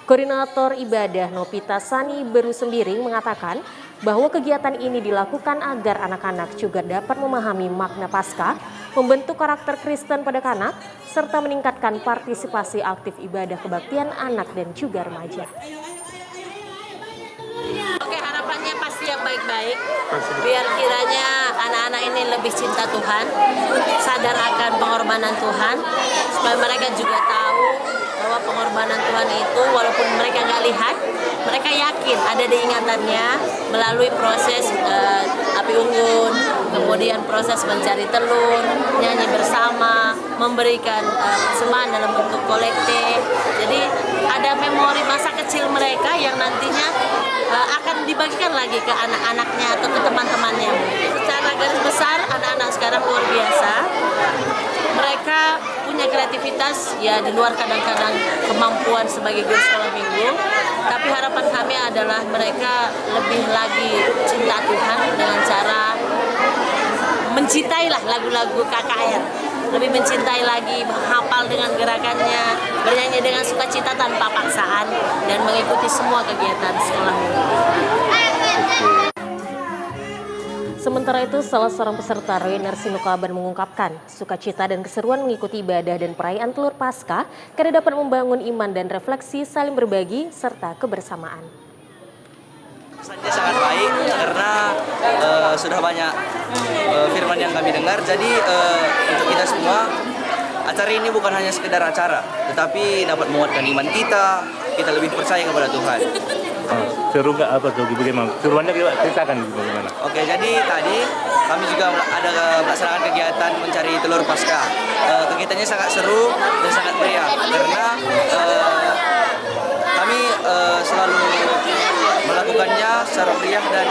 Koordinator ibadah Novita Sani Beru Sembiring mengatakan bahwa kegiatan ini dilakukan agar anak-anak juga dapat memahami makna Paskah, membentuk karakter Kristen pada kanak, serta meningkatkan partisipasi aktif ibadah kebaktian anak dan juga remaja. Oke, harapannya pasti yang baik-baik, biar kiranya anak-anak ini lebih cinta Tuhan, sadar akan pengorbanan Tuhan, supaya mereka juga tahu bahwa pengorbanan Tuhan itu walaupun mereka nggak lihat, mereka yakin ada diingatannya melalui proses api unggun, kemudian proses mencari telur, nyanyi bersama, memberikan persembahan dalam bentuk kolekte. Jadi ada memori masa kecil mereka yang nantinya akan dibagikan lagi ke anak-anaknya atau ke teman-temannya. Secara garis besar anak-anak sekarang luar biasa. Mereka punya kreativitas ya di luar kadang-kadang kemampuan sebagai guru sekolah minggu. Tapi harapan kami adalah mereka lebih lagi cinta Tuhan dengan cara mencintailah lagu-lagu KKR. Lebih mencintai lagi, menghafal dengan gerakannya, bernyanyi dengan sukacita tanpa paksaan, dan mengikuti semua kegiatan sekolah minggu. Sementara itu, salah seorang peserta Rainer Sinukaban mengungkapkan sukacita dan keseruan mengikuti ibadah dan perayaan telur Paskah karena dapat membangun iman dan refleksi saling berbagi serta kebersamaan. Pesannya sangat baik karena sudah banyak firman yang kami dengar. Jadi untuk kita semua, acara ini bukan hanya sekedar acara, tetapi dapat menguatkan iman kita lebih percaya kepada Tuhan. Seru nggak apa tuh? Bagaimana? Seruannya ceritakan bagaimana? Oke, jadi tadi kami juga ada melaksanakan kegiatan mencari telur pasca. Kegiatannya sangat seru dan sangat meriah karena kami selalu melakukannya secara meriah dan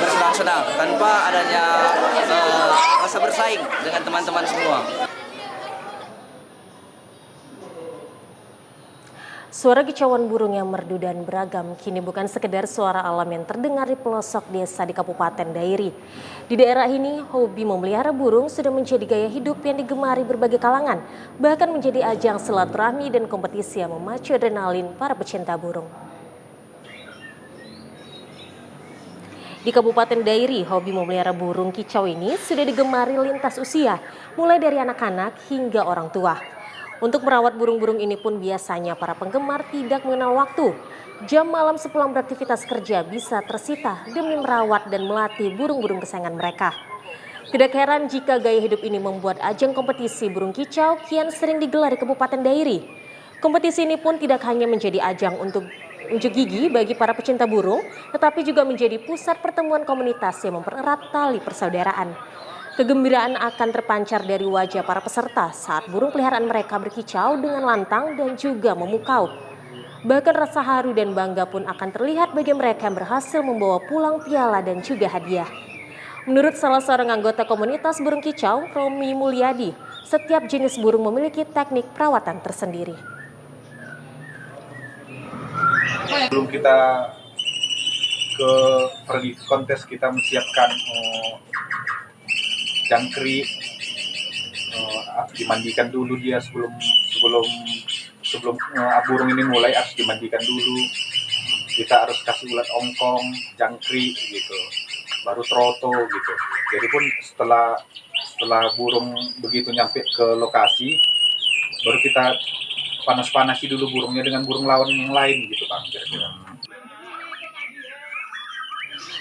bersenang-senang tanpa adanya rasa bersaing dengan teman-teman semua. Suara kicauan burung yang merdu dan beragam kini bukan sekedar suara alam yang terdengar di pelosok desa di Kabupaten Dairi. Di daerah ini, hobi memelihara burung sudah menjadi gaya hidup yang digemari berbagai kalangan, bahkan menjadi ajang silaturahmi dan kompetisi yang memacu adrenalin para pecinta burung. Di Kabupaten Dairi, hobi memelihara burung kicau ini sudah digemari lintas usia, mulai dari anak-anak hingga orang tua. Untuk merawat burung-burung ini pun biasanya para penggemar tidak mengenal waktu. Jam malam sepulang beraktivitas kerja bisa tersita demi merawat dan melatih burung-burung kesayangan mereka. Tidak heran jika gaya hidup ini membuat ajang kompetisi burung kicau kian sering digelar di Kabupaten Dairi. Kompetisi ini pun tidak hanya menjadi ajang untuk unjuk gigi bagi para pecinta burung, tetapi juga menjadi pusat pertemuan komunitas yang mempererat tali persaudaraan. Kegembiraan akan terpancar dari wajah para peserta saat burung peliharaan mereka berkicau dengan lantang dan juga memukau. Bahkan rasa haru dan bangga pun akan terlihat bagi mereka yang berhasil membawa pulang piala dan juga hadiah. Menurut salah seorang anggota komunitas burung kicau, Romi Mulyadi, setiap jenis burung memiliki teknik perawatan tersendiri. Sebelum kita pergi kontes, kita menyiapkan jangkrik, dimandikan dulu dia sebelum burung ini mulai harus dimandikan dulu. Kita harus kasih ulat ongkong, jangkrik gitu, baru troto gitu. Jadi pun setelah burung begitu nyampe ke lokasi, baru kita panas-panasi dulu burungnya dengan burung lawan yang lain gitu Bang, kira-kira.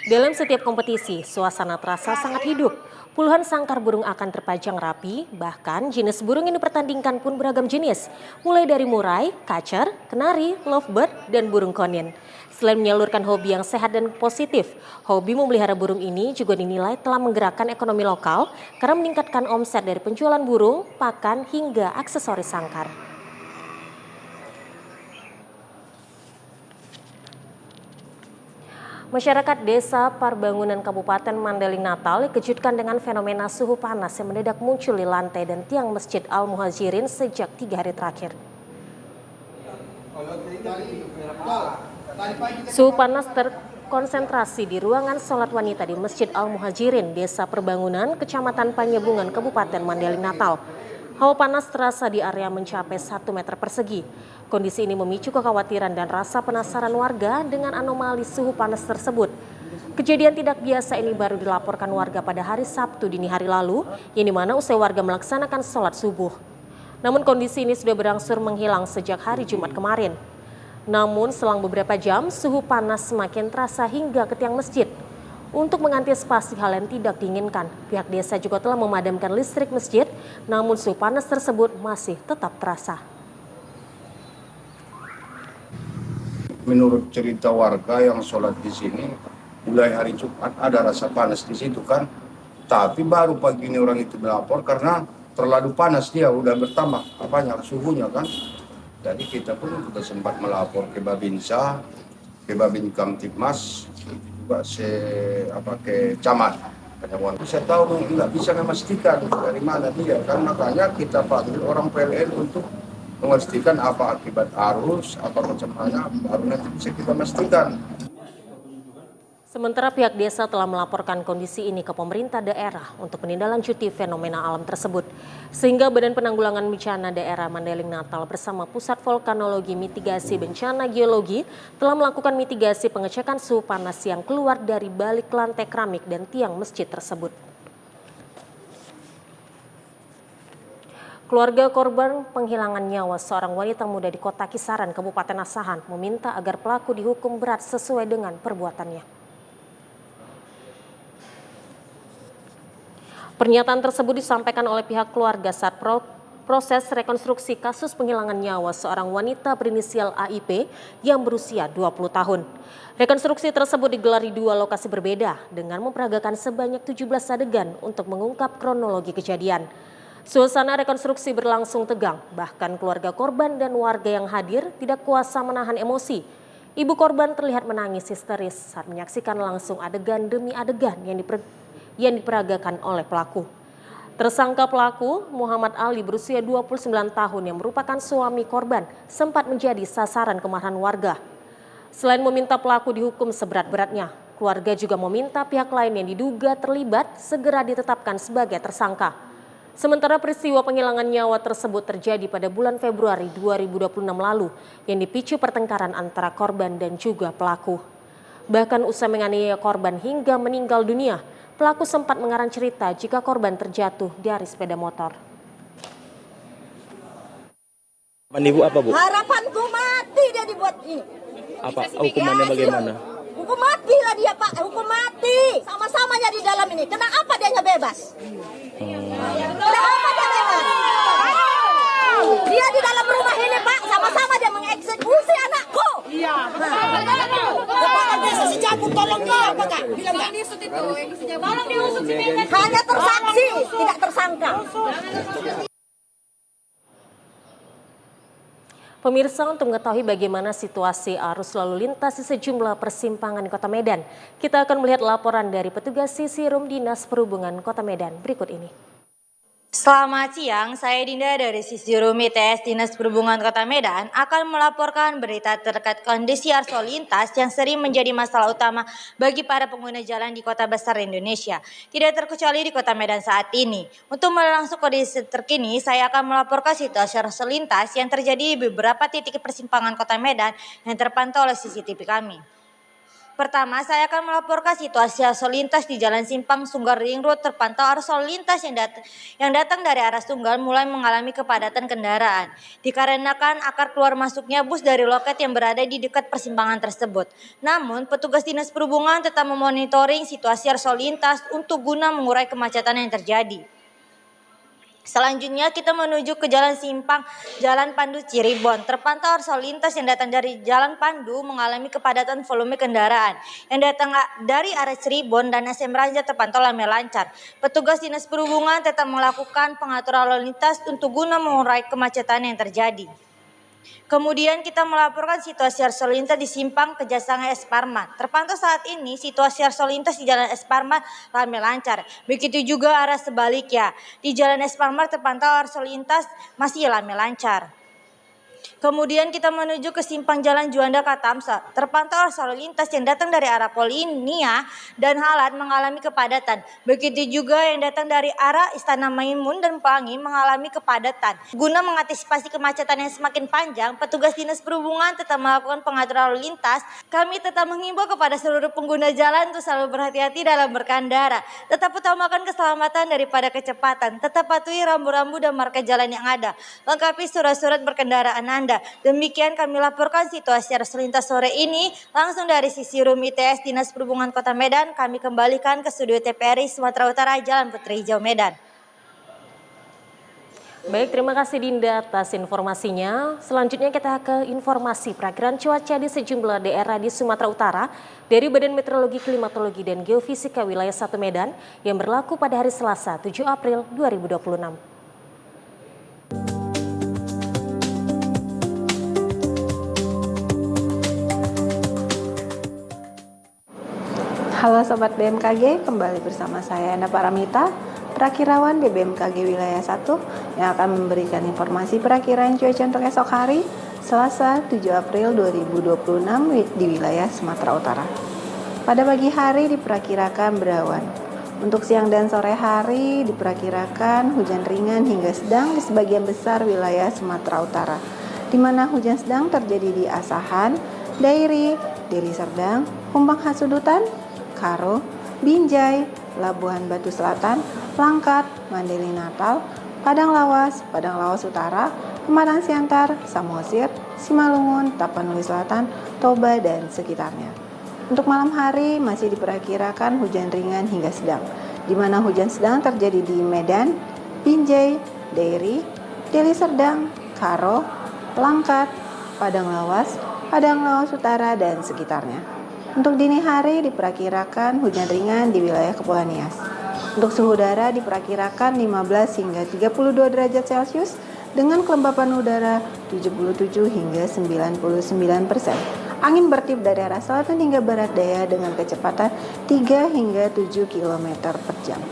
Dalam setiap kompetisi, suasana terasa sangat hidup. Puluhan sangkar burung akan terpajang rapi, bahkan jenis burung yang dipertandingkan pun beragam jenis, mulai dari murai, kacer, kenari, lovebird, dan burung konin. Selain menyalurkan hobi yang sehat dan positif, hobi memelihara burung ini juga dinilai telah menggerakkan ekonomi lokal karena meningkatkan omset dari penjualan burung, pakan, hingga aksesoris sangkar. Masyarakat Desa Parbangunan Kabupaten Mandailing Natal dikejutkan dengan fenomena suhu panas yang mendadak muncul di lantai dan tiang Masjid Al-Muhajirin sejak 3 hari terakhir. Suhu panas terkonsentrasi di ruangan sholat wanita di Masjid Al-Muhajirin, Desa Parbangunan, Kecamatan Panyebungan, Kabupaten Mandailing Natal. Hawa panas terasa di area mencapai 1 meter persegi. Kondisi ini memicu kekhawatiran dan rasa penasaran warga dengan anomali suhu panas tersebut. Kejadian tidak biasa ini baru dilaporkan warga pada hari Sabtu dini hari lalu, yang dimana usai warga melaksanakan sholat subuh. Namun kondisi ini sudah berangsur menghilang sejak hari Jumat kemarin. Namun selang beberapa jam, suhu panas semakin terasa hingga ke tiang masjid. Untuk mengantisipasi hal yang tidak diinginkan, pihak desa juga telah memadamkan listrik masjid, namun suhu panas tersebut masih tetap terasa. Menurut cerita warga yang sholat di sini, mulai hari Jumat ada rasa panas di situ kan. Tapi baru pagi ini orang itu melapor karena terlalu panas dia, udah bertambah suhunya kan. Jadi kita pun sudah sempat melapor ke Babinsa, ke Babin Kamtibmas, juga ke Camat. Saya tahu nggak bisa memastikan dari mana dia kan, makanya kita panggil orang PLN untuk memastikan apa akibat arus, apa macam mana, baru nanti bisa kita pastikan. Sementara pihak desa telah melaporkan kondisi ini ke pemerintah daerah untuk menindaklanjuti fenomena alam tersebut. Sehingga Badan Penanggulangan Bencana Daerah Mandailing Natal bersama Pusat Vulkanologi Mitigasi Bencana Geologi telah melakukan mitigasi pengecekan suhu panas yang keluar dari balik lantai keramik dan tiang masjid tersebut. Keluarga korban penghilangan nyawa seorang wanita muda di Kota Kisaran, Kabupaten Asahan, meminta agar pelaku dihukum berat sesuai dengan perbuatannya. Pernyataan tersebut disampaikan oleh pihak keluarga saat proses rekonstruksi kasus penghilangan nyawa seorang wanita berinisial AIP yang berusia 20 tahun. Rekonstruksi tersebut digelar di 2 lokasi berbeda dengan memperagakan sebanyak 17 adegan untuk mengungkap kronologi kejadian. Suasana rekonstruksi berlangsung tegang, bahkan keluarga korban dan warga yang hadir tidak kuasa menahan emosi. Ibu korban terlihat menangis histeris saat menyaksikan langsung adegan demi adegan yang diperagakan oleh pelaku. Tersangka pelaku, Muhammad Ali berusia 29 tahun yang merupakan suami korban, sempat menjadi sasaran kemarahan warga. Selain meminta pelaku dihukum seberat-beratnya, keluarga juga meminta pihak lain yang diduga terlibat segera ditetapkan sebagai tersangka. Sementara peristiwa penghilangan nyawa tersebut terjadi pada bulan Februari 2026 lalu yang dipicu pertengkaran antara korban dan juga pelaku. Bahkan usai menganiaya korban hingga meninggal dunia, pelaku sempat mengarang cerita jika korban terjatuh dari sepeda motor. Ibu apa, Bu? Harapanku mati dia dibuat ini. Apa hukumannya bagaimana? Hukum mati lah dia, Pak. Hukum mati. Sama-sama di dalam ini. Kenapa dia bebas? Kenapa dia bebas? Dia di dalam rumah ini, Pak. Sama-sama dia mengeksekusi anakku. Iya. Kepala desa si Jabu tolong dia, Pak. Bilang enggak? Tolong diusut. Hanya tersaksi, tidak tersangka. Pemirsa, untuk mengetahui bagaimana situasi arus lalu lintas di sejumlah persimpangan di Kota Medan, kita akan melihat laporan dari petugas Sisirum Dinas Perhubungan Kota Medan berikut ini. Selamat siang, saya Dinda dari Sisirum ITS Dinas Perhubungan Kota Medan akan melaporkan berita terkait kondisi arus lalu lintas yang sering menjadi masalah utama bagi para pengguna jalan di kota besar Indonesia. Tidak terkecuali di Kota Medan saat ini. Untuk melangsung kondisi terkini, saya akan melaporkan situasi arus lalu lintas yang terjadi di beberapa titik persimpangan Kota Medan yang terpantau oleh CCTV kami. Pertama, saya akan melaporkan situasi arus lalu lintas di Jalan Simpang Sunggal Ring Road. Terpantau arus lalu lintas yang datang dari arah Sunggal mulai mengalami kepadatan kendaraan. Dikarenakan akar keluar masuknya bus dari loket yang berada di dekat persimpangan tersebut. Namun, petugas Dinas Perhubungan tetap memonitoring situasi arus lalu lintas untuk guna mengurai kemacetan yang terjadi. Selanjutnya kita menuju ke Jalan Simpang, Jalan Pandu Cirebon. Terpantau arus lalu lintas yang datang dari Jalan Pandu mengalami kepadatan volume kendaraan. Yang datang dari arah Cirebon dan SM Raja terpantau ramai lancar. Petugas Dinas Perhubungan tetap melakukan pengaturan lalu lintas untuk guna mengurai kemacetan yang terjadi. Kemudian kita melaporkan situasi arus lalu lintas di Simpang Kejaksaan S. Parman. Terpantau saat ini situasi arus lalu lintas di Jalan S. Parman ramai lancar. Begitu juga arah sebaliknya. Di Jalan S. Parman terpantau arus lalu lintas masih ramai lancar. Kemudian kita menuju ke Simpang Jalan Juanda Katamsa. Terpantau arus lalu lintas yang datang dari arah Polinia dan Halat mengalami kepadatan. Begitu juga yang datang dari arah Istana Maimun dan Pelangi mengalami kepadatan. Guna mengantisipasi kemacetan yang semakin panjang, petugas Dinas Perhubungan tetap melakukan pengaturan lalu lintas. Kami tetap menghimbau kepada seluruh pengguna jalan untuk selalu berhati-hati dalam berkendara. Tetap utamakan keselamatan daripada kecepatan. Tetap patuhi rambu-rambu dan marka jalan yang ada. Lengkapi surat-surat berkendaraan Anda. Demikian kami laporkan situasi arus lintas sore ini langsung dari Sisirum ITS Dinas Perhubungan Kota Medan. Kami kembalikan ke studio TVRI Sumatera Utara, Jalan Putri Hijau, Medan. Baik, terima kasih Dinda atas informasinya. Selanjutnya kita ke informasi perakiraan cuaca di sejumlah daerah di Sumatera Utara dari Badan Meteorologi, Klimatologi, dan Geofisika Wilayah 1 Medan yang berlaku pada hari Selasa 7 April 2026. Halo Sobat BMKG, kembali bersama saya Enda Paramita, perakirawan BMKG Wilayah 1 yang akan memberikan informasi perakiraan cuaca untuk esok hari, Selasa 7 April 2026 di wilayah Sumatera Utara. Pada pagi hari diperkirakan berawan. Untuk siang dan sore hari diperkirakan hujan ringan hingga sedang di sebagian besar wilayah Sumatera Utara, di mana hujan sedang terjadi di Asahan, Dairi, Deli Serdang, Kumbang Hasudutan, Karo, Binjai, Labuhan Batu Selatan, Langkat, Mandeli Natal, Padang Lawas Utara, Pematang Siantar, Samosir, Simalungun, Tapanuli Selatan, Toba, dan sekitarnya. Untuk malam hari masih diperkirakan hujan ringan hingga sedang, di mana hujan sedang terjadi di Medan, Binjai, Dairi, Deli Serdang, Karo, Langkat, Padang Lawas, Padang Lawas Utara, dan sekitarnya. Untuk dini hari diperkirakan hujan ringan di wilayah Kepulauan Nias. Untuk suhu udara diperkirakan 15 hingga 32 derajat Celcius dengan kelembapan udara 77 hingga 99%. Angin bertiup dari arah selatan hingga barat daya dengan kecepatan 3 hingga 7 km per jam.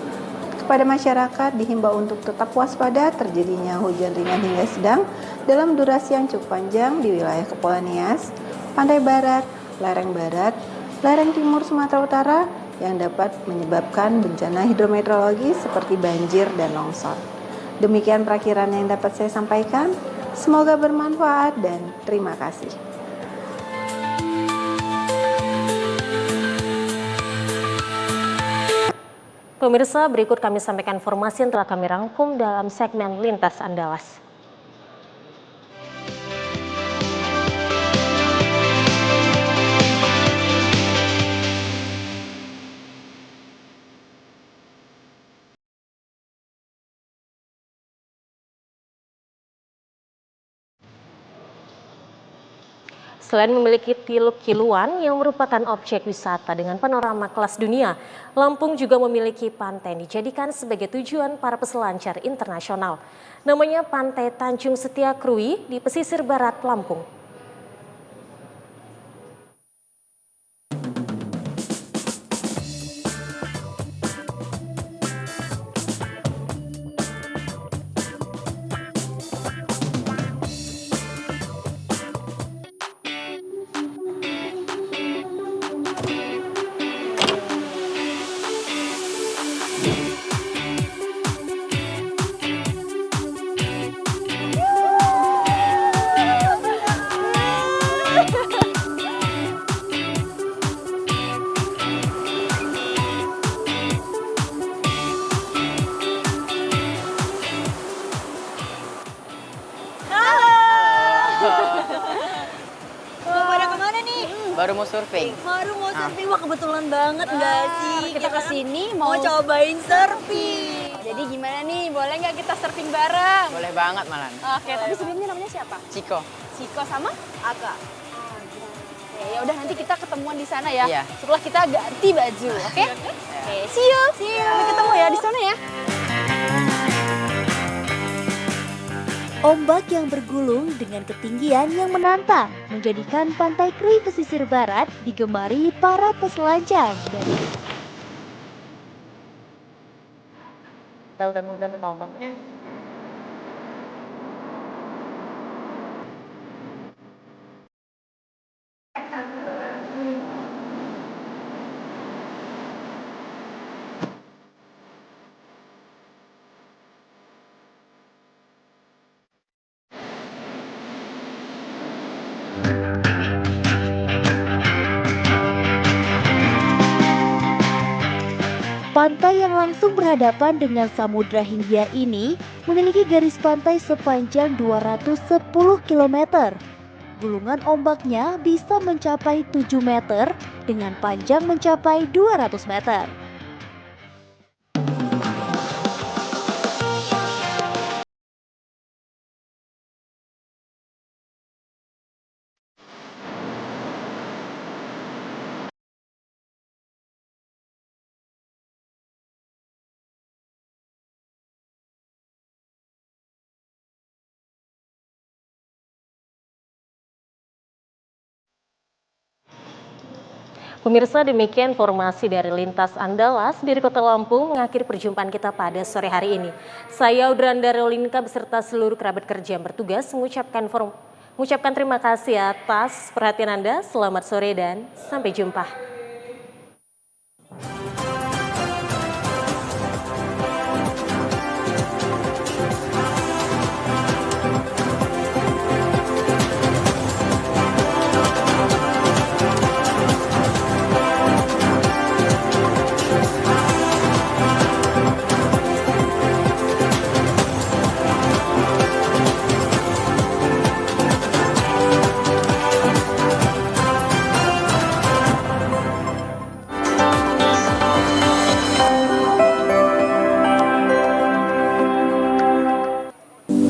Kepada masyarakat dihimbau untuk tetap waspada terjadinya hujan ringan hingga sedang dalam durasi yang cukup panjang di wilayah Kepulauan Nias, pantai barat, lereng timur Sumatera Utara yang dapat menyebabkan bencana hidrometeorologi seperti banjir dan longsor. Demikian perakiran yang dapat saya sampaikan. Semoga bermanfaat dan terima kasih. Pemirsa, berikut kami sampaikan informasi yang telah kami rangkum dalam segmen Lintas Andalas. Selain memiliki Teluk Kiluan yang merupakan objek wisata dengan panorama kelas dunia, Lampung juga memiliki pantai yang dijadikan sebagai tujuan para peselancar internasional. Namanya Pantai Tanjung Setia Krui di pesisir barat Lampung. Baru mau surfing. Baru mau surfing, wah kebetulan banget nggak sih? Kita kesini mau cobain surfing. Jadi gimana nih, boleh nggak kita surfing bareng? Boleh banget malah. Oke, tapi sebelumnya namanya siapa? Ciko. Ciko sama Aka. Ya udah nanti kita ketemuan di sana ya. Iya. Setelah kita ganti baju, oke? Oke, see you. Sampai ketemu ya di sana ya. Ombak yang bergulung dengan ketinggian yang menantang menjadikan Pantai Krui pesisir barat digemari para peselancar. Pantai yang langsung berhadapan dengan Samudra Hindia ini memiliki garis pantai sepanjang 210 km. Gulungan ombaknya bisa mencapai 7 meter dengan panjang mencapai 200 meter. Pemirsa, demikian informasi dari Lintas Andalas dari Kota Lampung mengakhiri perjumpaan kita pada sore hari ini. Saya Audrandha Rolinka beserta seluruh kerabat kerja yang bertugas mengucapkan terima kasih atas perhatian Anda. Selamat sore dan sampai jumpa.